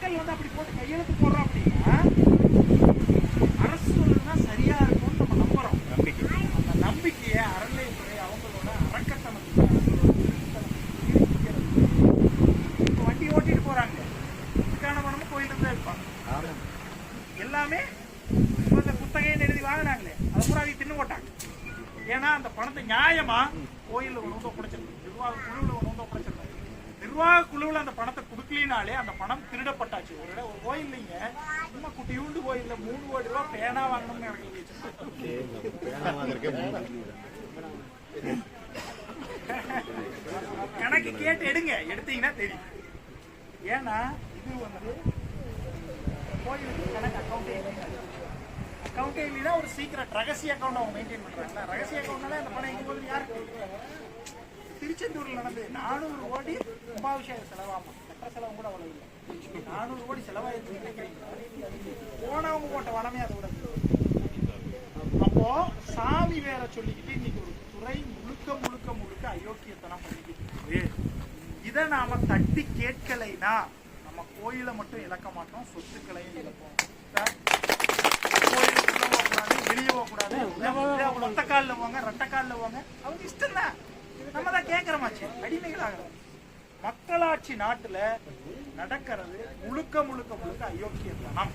மக்கள் வந்து அப்படி போட்டு கையெழுத்து போடுறோம் அப்படின்னா அரசு சொல்றதுதான் சரியா இருக்கும்னு நம்ம நம்புறோம். அந்த நம்பிக்கையை அறநிலையத்துறை அவங்களோட அறக்கட்டணத்துக்கு இப்போ வண்டி ஓட்டிட்டு போறாங்க, இதுக்கான பணமும் கோயிலுக்கு தான் இருப்பாங்க. எல்லாமே இந்த குத்தகையை எழுதி வாங்கினாங்களே அதை பூரா அவங்க தின்னு போட்டாங்க. ஏன்னா அந்த பணத்தை நியாயமா கோயிலில் கொண்டு வந்து ஒப்படைச்சிருந்தாங்க, நிர்வாக குழுவில் கொண்டு வந்து ஒப்படைச்சிருந்தாங்க. நிர்வாக குழுவில் அந்த பணத்தை கொடுக்கலினாலே அந்த பணம் திருடப்பட்டாச்சு. ஒரு கோயில் நீங்க சும்மா குட்டியூண்டு கோயில்ல 3 கோடி ரூபாய் பேனா வாங்கணும்னு கணக்கு கேட்டு எடுங்க, எடுத்தீங்கன்னா தெரியும். ஏன்னா இது வந்து கோயிலுக்கு கணக்கு அக்கௌண்டே இல்லைன்னா ஒரு சீக்கிரம் ரகசிய அக்கௌண்ட் அவங்க மெயின்டைன் பண்றாங்க. ரகசிய அக்கௌண்ட்னால அந்த பணம் எங்க போகுது யாருக்கு? திருச்செந்தூர்ல நடந்து 400 கோடி கும்பாபிஷேகம் செலவாகும். கட்ட செலவு கூட அவ்வளவு இல்லை. 400 கோடி செலவாயிருக்கு. போனவங்க போட்ட வளமே அது கூட. அப்போ சாமி வேற சொல்லிக்கிட்டு இன்னைக்கு ஒரு துறை முழுக்க அயோக்கியத்தனம் பண்ணிக்கிட்டு இருக்குது. இதை நாம தட்டி கேட்கலைன்னா நம்ம கோயிலை மட்டும் இழக்க மாட்டோம், சொத்துக்களையும் இழப்போம். கோயிலுக்கு உள்ள போகக்கூடாது, வெளியே போகக்கூடாது, ஒத்த காலில் போங்க, ரெட்ட காலில் போங்க, அவங்க இஷ்டம் தான். நம்ம தான் கேட்கிறோமாச்சு, அடிமைகளாகிறோம். மக்களாட்சி நாட்டுல நடக்கிறது முழுக்க அயோக்கியத்தனம்.